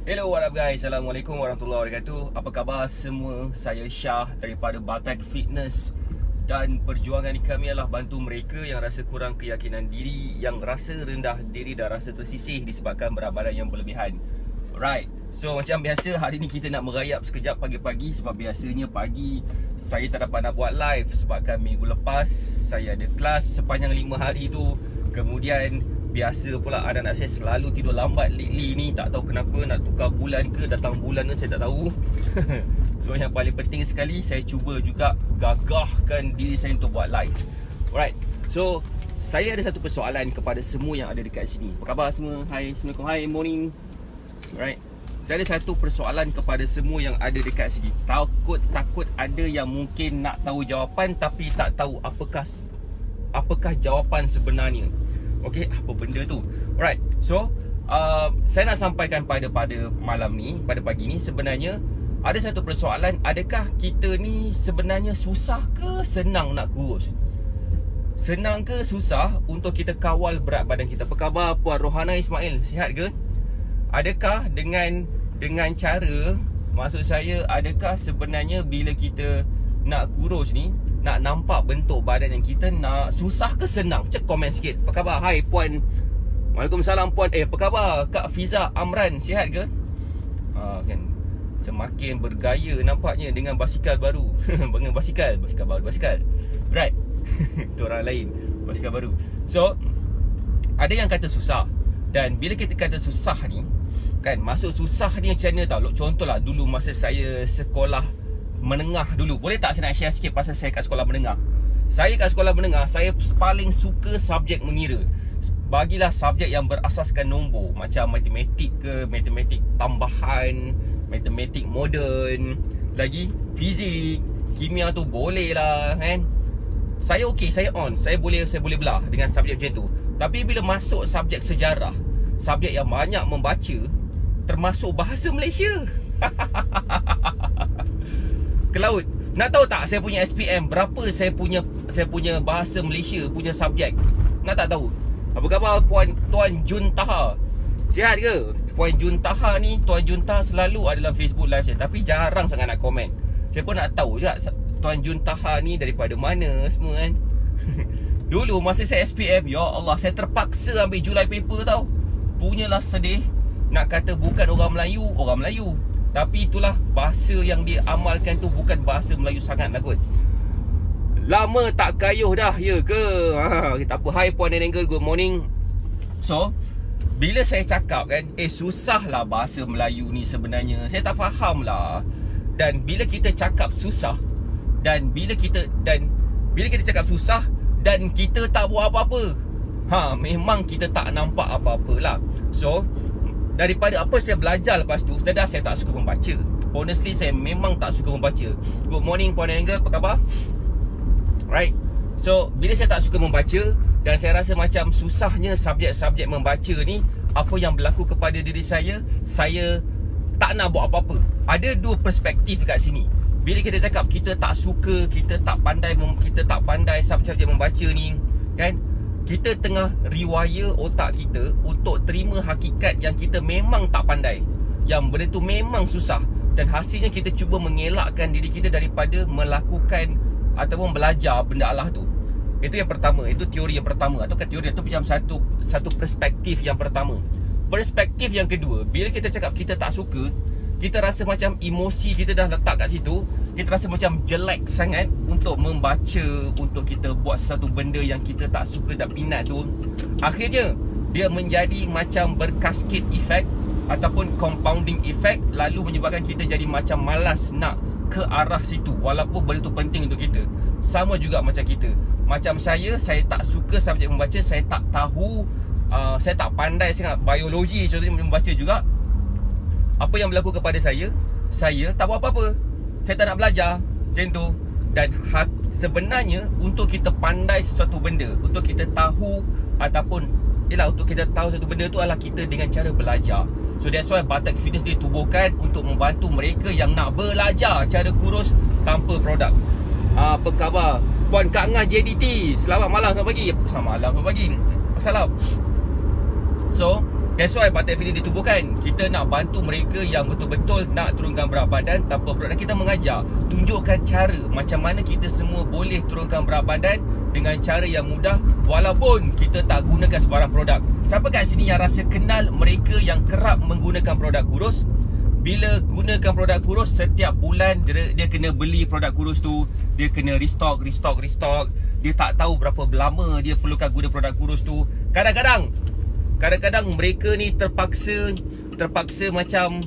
Hello, what up guys? Assalamualaikum warahmatullahi wabarakatuh. Apa khabar semua? Saya Syah daripada Batak Fitness. Dan perjuangan kami adalah bantu mereka yang rasa kurang keyakinan diri, yang rasa rendah diri dan rasa tersisih disebabkan berat badan yang berlebihan. Alright, so macam biasa hari ni kita nak merayap sekejap pagi-pagi. Sebab biasanya pagi saya tak dapat nak buat live sebabkan minggu lepas saya ada kelas sepanjang 5 hari tu. Kemudian biasa pula anak-anak saya selalu tidur lambat lately ni. Tak tahu kenapa, nak tukar bulan ke datang bulan ke saya tak tahu. So yang paling penting sekali, saya cuba juga gagahkan diri saya untuk buat live. Alright, so saya ada satu persoalan kepada semua yang ada dekat sini. Apa khabar semua? Hai, Assalamualaikum, hai, morning. Alright, saya ada satu persoalan kepada semua yang ada dekat sini. Takut ada yang mungkin nak tahu jawapan tapi tak tahu apakah jawapan sebenarnya. Okay, apa benda tu? Alright, so saya nak sampaikan pada malam ni, pada pagi ni, sebenarnya ada satu persoalan. Adakah kita ni sebenarnya susah ke senang nak kurus? Senang ke susah untuk kita kawal berat badan kita? Apa khabar Puan Rohana Ismail? Sihat ke? Adakah dengan cara, maksud saya, adakah sebenarnya bila kita nak kurus ni, nak nampak bentuk badan yang kita nak, susah ke senang? Cek komen sikit. Apa khabar? Hai Puan. Waalaikumsalam Puan. Apa khabar Kak Fiza Amran? Sihat ke? Kan semakin bergaya nampaknya dengan basikal baru. Dengan basikal baru. Right. Itu orang lain, basikal baru. So ada yang kata susah. Dan bila kita kata susah ni, kan, maksud susah ni macam mana tau? Contohlah dulu masa saya sekolah menengah dulu. Boleh tak saya nak share sikit pasal saya kat sekolah menengah? Saya kat sekolah menengah, saya paling suka subjek mengira. Bagilah subjek yang berasaskan nombor, macam matematik ke, matematik tambahan, matematik moden, lagi fizik, kimia tu boleh lah, kan? Saya okey, saya on, saya boleh belah dengan subjek macam tu. Tapi bila masuk subjek sejarah, subjek yang banyak membaca, termasuk bahasa Malaysia, ke laut. Nak tahu tak saya punya SPM berapa saya punya bahasa Malaysia punya subjek? Nak tak tahu? Apa khabar Tuan Jun Taha? Sihat ke? Puan Jun Taha ni, Tuan Jun Taha selalu ada dalam Facebook live saya, tapi jarang sangat nak komen. Saya pun nak tahu juga Tuan Jun Taha ni daripada mana semua, kan. Dulu masa saya SPM, ya Allah, saya terpaksa ambil Julai paper tau. Punyalah sedih. Nak kata bukan orang Melayu, tapi itulah bahasa yang dia amalkan tu, bukan bahasa Melayu sangat lah kot. Lama tak kayuh dah, ya ke? Tak apa. Hai Puan Nenengel, good morning. So bila saya cakap kan, susah lah bahasa Melayu ni sebenarnya, saya tak faham lah. Dan bila kita cakap susah, dan bila kita cakap susah dan kita tak buat apa-apa, memang kita tak nampak apa-apa lah. So daripada apa saya belajar lepas tu, saya tak suka membaca. Honestly, saya memang tak suka membaca. Good morning Puan Nenengel, apa khabar? Right. So bila saya tak suka membaca, dan saya rasa macam susahnya subjek-subjek membaca ni, apa yang berlaku kepada diri saya tak nak buat apa-apa. Ada dua perspektif dekat sini. Bila kita cakap kita tak suka, kita tak pandai subjek membaca ni, kan, kita tengah rewire otak kita untuk terima hakikat yang kita memang tak pandai, yang benda tu memang susah. Dan hasilnya kita cuba mengelakkan diri kita daripada melakukan ataupun belajar benda Allah tu. Itu yang pertama. Itu teori yang pertama. Atau teori itu macam satu perspektif yang pertama. Perspektif yang kedua, bila kita cakap kita tak suka, kita rasa macam emosi kita dah letak kat situ. Kita rasa macam jelek sangat untuk membaca, untuk kita buat sesuatu benda yang kita tak suka dan minat tu. Akhirnya dia menjadi macam berkasket efek ataupun compounding effect, lalu menyebabkan kita jadi macam malas nak ke arah situ, walaupun benda tu penting untuk kita. Sama juga macam kita. Macam saya tak suka subjek membaca. Saya tak tahu, saya tak pandai sangat biologi contohnya membaca juga. Apa yang berlaku kepada saya tak buat apa-apa. Saya tak nak belajar macam tu. Dan sebenarnya untuk kita pandai sesuatu benda, untuk kita tahu ataupun untuk kita tahu satu benda tu adalah kita dengan cara belajar. So that's why Batak Fitness ditubuhkan untuk membantu mereka yang nak belajar cara kurus tanpa produk. Apa khabar Puan Kak Ngah JDT? Selamat malam, selamat pagi. Selamat malam, selamat pagi. Assalam. So That's why Batik Feeling ditubuhkan. Kita nak bantu mereka yang betul-betul nak turunkan berat badan tanpa produk. Kita mengajar, tunjukkan cara macam mana kita semua boleh turunkan berat badan dengan cara yang mudah, walaupun kita tak gunakan sebarang produk. Siapa kat sini yang rasa kenal mereka yang kerap menggunakan produk kurus? Bila gunakan produk kurus, setiap bulan dia kena beli produk kurus tu, dia kena restock. Dia tak tahu berapa lama dia perlukan guna produk kurus tu. Kadang-kadang mereka ni terpaksa macam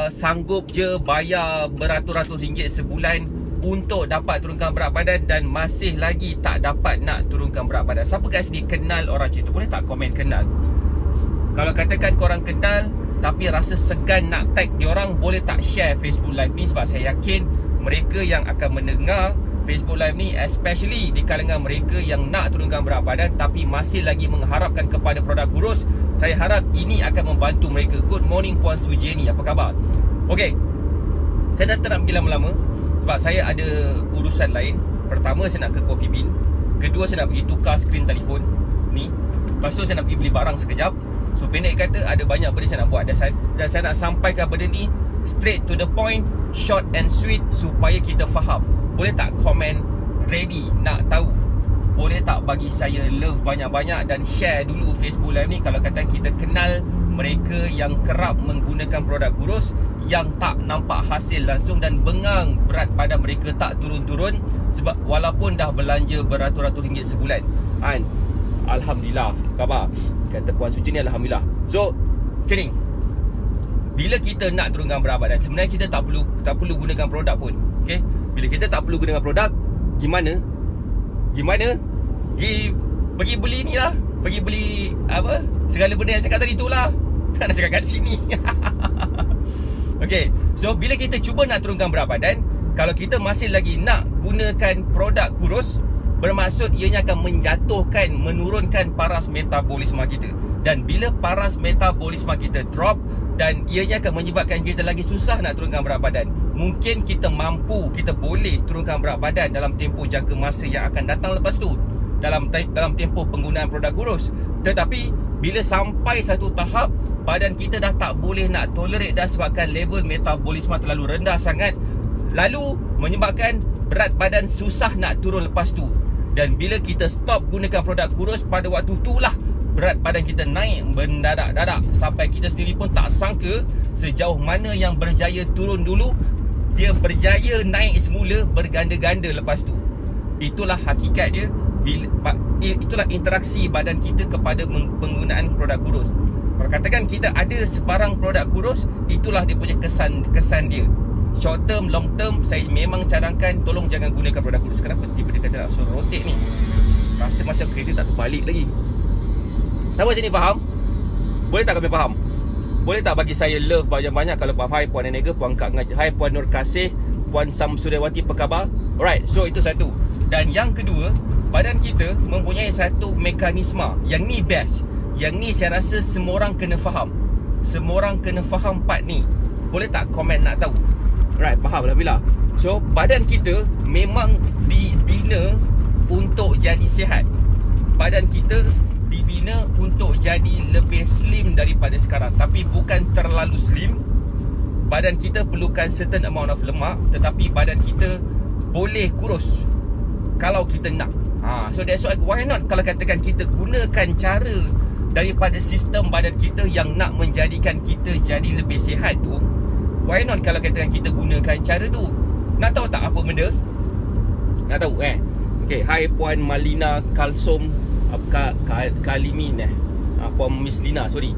sanggup je bayar beratus-ratus ringgit sebulan untuk dapat turunkan berat badan dan masih lagi tak dapat nak turunkan berat badan. Siapa kat sini kenal orang macam tu? Boleh tak komen kenal? Kalau katakan korang kenal tapi rasa segan nak tag diorang, boleh tak share Facebook Live ni? Sebab saya yakin mereka yang akan mendengar Facebook Live ni, especially di kalangan mereka yang nak turunkan berat badan tapi masih lagi mengharapkan kepada produk kurus, saya harap ini akan membantu mereka. Good morning Puan Sujeni, apa khabar? Okey, saya tak nak pergi lama-lama sebab saya ada urusan lain. Pertama, saya nak ke Coffee Bean. Kedua, saya nak pergi tukar skrin telefon ni. Lepas tu saya nak pergi beli barang sekejap. So pendek kata, ada banyak benda saya nak buat. Dan saya nak sampaikan benda ni straight to the point, short and sweet, supaya kita faham. Boleh tak komen ready nak tahu? Boleh tak bagi saya love banyak-banyak dan share dulu Facebook Live ni kalau kata kita kenal mereka yang kerap menggunakan produk kurus yang tak nampak hasil langsung dan bengang berat badan mereka tak turun-turun sebab walaupun dah belanja beratus-ratus ringgit sebulan. Alhamdulillah, khabar kata Puan Suci ni, alhamdulillah. So macam ni, bila kita nak turunkan berat badan, sebenarnya kita tak perlu gunakan produk pun. Okay? Bila kita tak perlu gunakan produk, gimana? Pergi beli ni lah. Pergi beli apa? Segala benda yang cakap tadi tu lah. Tak nak cakap kat sini. Okay, so bila kita cuba nak turunkan berat badan, kalau kita masih lagi nak gunakan produk kurus, bermaksud ianya akan menurunkan paras metabolisme kita. Dan bila paras metabolisme kita drop, dan ianya akan menyebabkan kita lagi susah nak turunkan berat badan. Mungkin kita boleh turunkan berat badan dalam tempoh jangka masa yang akan datang lepas tu, dalam tempoh penggunaan produk kurus. Tetapi bila sampai satu tahap badan kita dah tak boleh nak tolerate dah sebabkan level metabolisme terlalu rendah sangat, lalu menyebabkan berat badan susah nak turun lepas tu. Dan bila kita stop gunakan produk kurus, pada waktu itulah berat badan kita naik mendadak-dadak sampai kita sendiri pun tak sangka sejauh mana yang berjaya turun dulu, dia berjaya naik semula berganda-ganda lepas tu. Itulah hakikat dia. Itulah interaksi badan kita kepada penggunaan produk kurus. Kalau katakan kita ada sebarang produk kurus, itulah dia punya kesan dia. Short term, long term, saya memang cadangkan tolong jangan gunakan produk kurus. Kenapa tiba-tiba dia kata nak suruh rotate ni? Rasa macam kereta tak terbalik lagi. Siapa sini faham? Boleh tak kami faham? Boleh tak bagi saya love banyak-banyak kalau faham? Hai Puan Nenega, Puan Kak Ngaj, hai Puan Nur Kasih, Puan Samsuryawati, apa khabar? Alright, so itu satu. Dan yang kedua, badan kita mempunyai satu mekanisme. Yang ni best. Yang ni saya rasa semua orang kena faham. Semua orang kena faham part ni. Boleh tak komen nak tahu? Alright, faham Alhamdulillah. So, badan kita memang dibina untuk jadi sihat. Badan kita dibina untuk jadi lebih slim daripada sekarang, tapi bukan terlalu slim. Badan kita perlukan certain amount of lemak, tetapi badan kita boleh kurus kalau kita nak. So that's why not kalau katakan kita gunakan cara daripada sistem badan kita yang nak menjadikan kita jadi lebih sihat tu, why not kalau katakan kita gunakan cara tu? Nak tahu tak apa benda? Nak tahu Okay, hai Puan Malina Kalsom Kalimin Puan Miss Lina, sorry.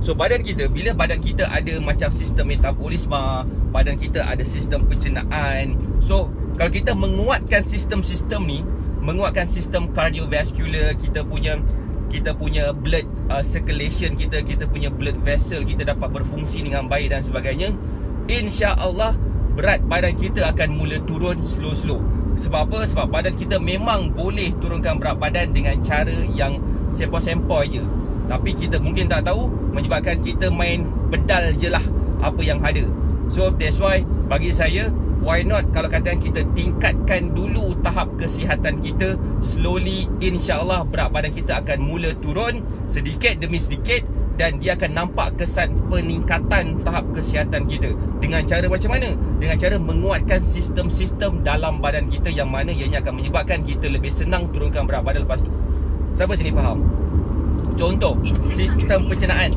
So badan kita, bila badan kita ada macam sistem metabolisme, badan kita ada sistem pencernaan. So kalau kita menguatkan sistem-sistem ni, menguatkan sistem cardiovascular, kita punya blood circulation kita punya blood vessel kita dapat berfungsi dengan baik dan sebagainya, insya-Allah berat badan kita akan mula turun slow-slow. Sebab apa? Sebab badan kita memang boleh turunkan berat badan dengan cara yang sempoi-sempoi je. Tapi kita mungkin tak tahu, menyebabkan kita main bedal je lah apa yang ada. So that's why bagi saya, why not kalau katakan kita tingkatkan dulu tahap kesihatan kita, slowly insya-Allah berat badan kita akan mula turun sedikit demi sedikit. dan dia akan nampak kesan peningkatan tahap kesihatan kita. Dengan cara macam mana? Dengan cara menguatkan sistem-sistem dalam badan kita, yang mana ianya akan menyebabkan kita lebih senang turunkan berat badan lepas tu. Siapa sini faham? Contoh, sistem pencernaan.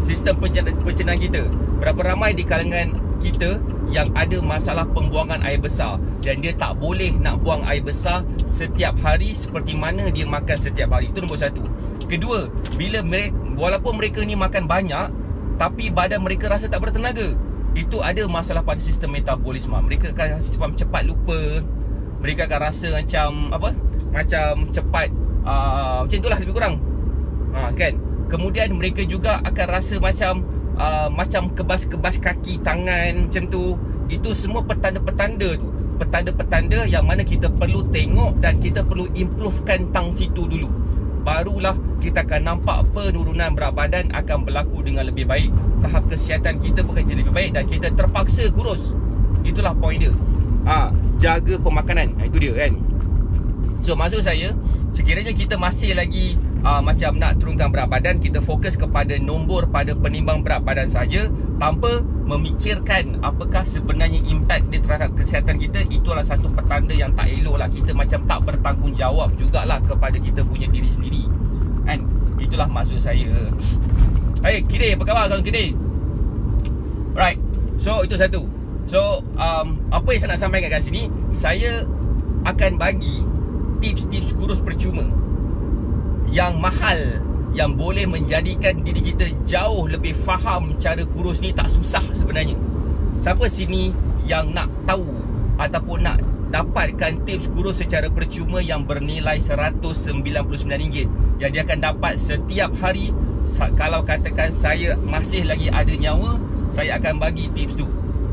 Sistem pencernaan kita. Berapa ramai di kalangan kita yang ada masalah pembuangan air besar, dan dia tak boleh nak buang air besar setiap hari seperti mana dia makan setiap hari. Itu nombor satu. Kedua, bila mereka, walaupun mereka ni makan banyak, tapi badan mereka rasa tak bertenaga. Itu ada masalah pada sistem metabolisme. Mereka akan rasa cepat lupa. Mereka akan rasa macam apa? Macam cepat macam itulah lebih kurang. Kan? Kemudian mereka juga akan rasa macam kebas-kebas kaki, tangan macam tu. Itu semua petanda-petanda tu. Petanda-petanda yang mana kita perlu tengok dan kita perlu improvekan tang situ dulu. Barulah kita akan nampak penurunan berat badan akan berlaku dengan lebih baik. Tahap kesihatan kita bukan jadi lebih baik dan kita terpaksa kurus. Itulah poin dia. Jaga pemakanan. Itu dia kan. So maksud saya, sekiranya kita masih lagi macam nak turunkan berat badan, kita fokus kepada nombor pada penimbang berat badan saja tanpa memikirkan apakah sebenarnya impact dia terhadap kesihatan kita. Itulah satu petanda yang tak elok lah. Kita macam tak bertanggungjawab jugalah kepada kita punya diri sendiri kan. Itulah maksud saya. Hey Kidin, apa khabar kawan Kidin? Right. So itu satu. So apa yang saya nak sampaikan kat sini, saya akan bagi tips-tips kurus percuma yang mahal, yang boleh menjadikan diri kita jauh lebih faham cara kurus ni tak susah sebenarnya. Siapa sini yang nak tahu ataupun nak dapatkan tips kurus secara percuma yang bernilai RM199 yang dia akan dapat setiap hari? Kalau katakan saya masih lagi ada nyawa, saya akan bagi tips tu.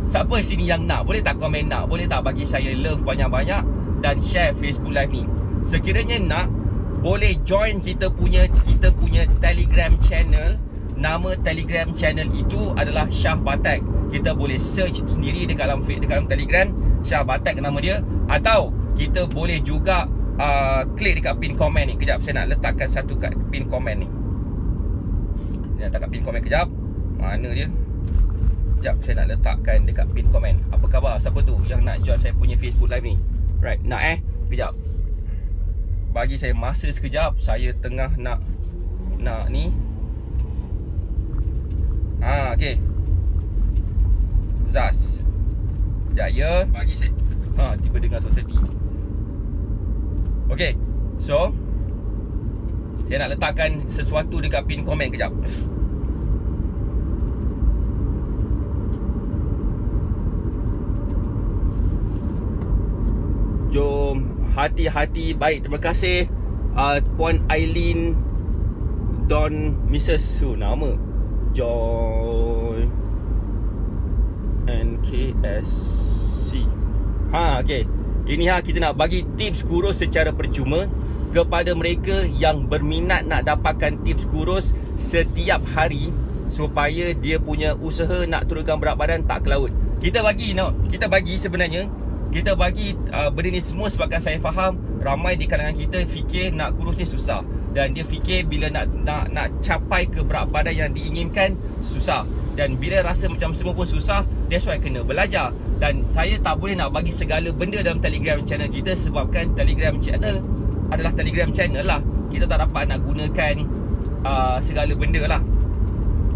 Siapa sini yang nak? Boleh tak komen nak? Boleh tak bagi saya love banyak-banyak dan share Facebook Live ni? Sekiranya nak, boleh join kita punya Telegram channel. Nama Telegram channel itu adalah Syah Batak. Kita boleh search sendiri dekat dalam Telegram, Syah Batak nama dia. Atau kita boleh juga klik dekat pin komen ni. Kejap, saya nak letakkan satu kat pin komen ni. Saya nak letak kat pin komen kejap. Mana dia? Kejap, saya nak letakkan dekat pin komen. Apa khabar? Siapa tu yang nak join saya punya Facebook Live ni? Right, nak kejap. Bagi saya masa sekejap. Saya tengah nak ni. Okay. Zaz. Sekejap ya. Bagi saya. Tiba dengar society. Okay. So saya nak letakkan sesuatu dekat pin komen kejap. Jom. Hati-hati. Baik, terima kasih Puan Aileen Don Mrs. Nama Joy NKSC. Okay. Ini kita nak bagi tips kurus secara percuma kepada mereka yang berminat nak dapatkan tips kurus setiap hari supaya dia punya usaha nak turunkan berat badan tak ke laut. Kita bagi sebenarnya kita bagi benda ni semua sebabkan saya faham ramai di kalangan kita fikir nak kurus ni susah. Dan dia fikir bila nak capai ke berat badan yang diinginkan susah. Dan bila rasa macam semua pun susah, that's why kena belajar. Dan saya tak boleh nak bagi segala benda dalam Telegram channel kita sebabkan Telegram channel adalah Telegram channel lah. Kita tak dapat nak gunakan segala benda lah.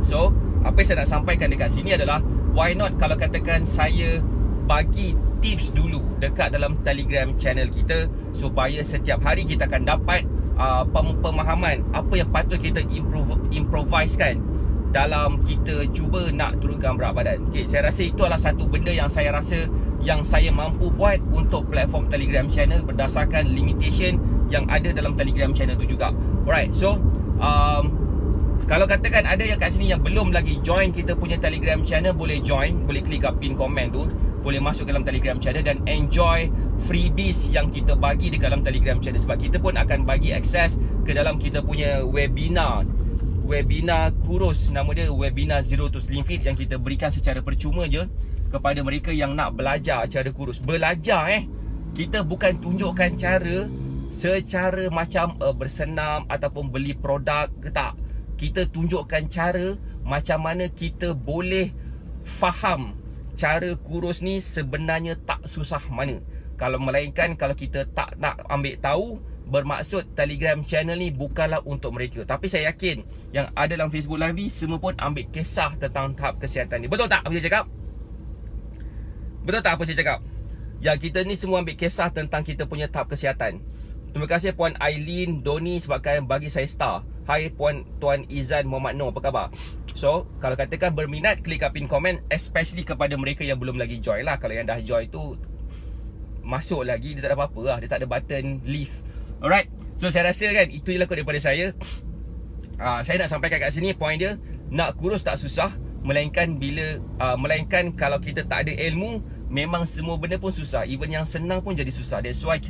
So, apa yang saya nak sampaikan dekat sini adalah, why not kalau katakan saya bagi tips dulu dekat dalam Telegram channel kita supaya setiap hari kita akan dapat pemahaman apa yang patut kita improvisekan dalam kita cuba nak turunkan berat badan. Okay, saya rasa itu adalah satu benda yang saya rasa yang saya mampu buat untuk platform Telegram channel berdasarkan limitation yang ada dalam Telegram channel tu juga. Alright, so kalau katakan ada yang kat sini yang belum lagi join kita punya Telegram channel, boleh join, boleh klik kat pin komen tu, boleh masuk dalam Telegram channel dan enjoy freebies yang kita bagi di dalam Telegram channel. Sebab kita pun akan bagi akses ke dalam kita punya webinar kurus, nama dia webinar Zero to Slim Fit, yang kita berikan secara percuma je kepada mereka yang nak belajar cara kurus. Belajar kita bukan tunjukkan cara secara macam bersenam ataupun beli produk ke tak. kita tunjukkan cara macam mana kita boleh faham cara kurus ni sebenarnya tak susah mana. Kalau melainkan kalau kita tak nak ambil tahu, bermaksud Telegram channel ni bukanlah untuk mereka. Tapi saya yakin yang ada dalam Facebook Live ni semua pun ambil kisah tentang tahap kesihatan ni. Betul tak apa saya cakap? Betul tak apa saya cakap? Yang kita ni semua ambil kisah tentang kita punya tahap kesihatan. Terima kasih Puan Aileen Doni sebabkan bagi saya star. Hai Tuan Izan Muhammad Noor, apa khabar? So, kalau katakan berminat, klik kat pin komen, especially kepada mereka yang belum lagi join lah. Kalau yang dah join tu masuk lagi, dia tak ada apa-apa lah. Dia tak ada button leave. Alright, so saya rasa kan itu je lah kot daripada saya. Saya nak sampaikan kat sini point dia, nak kurus tak susah, melainkan kalau kita tak ada ilmu, memang semua benda pun susah. Even yang senang pun jadi susah. That's why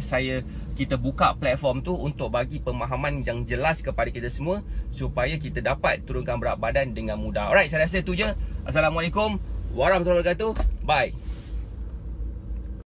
kita buka platform tu untuk bagi pemahaman yang jelas kepada kita semua, supaya kita dapat turunkan berat badan dengan mudah. Alright, saya rasa itu je. Assalamualaikum warahmatullahi wabarakatuh. Bye.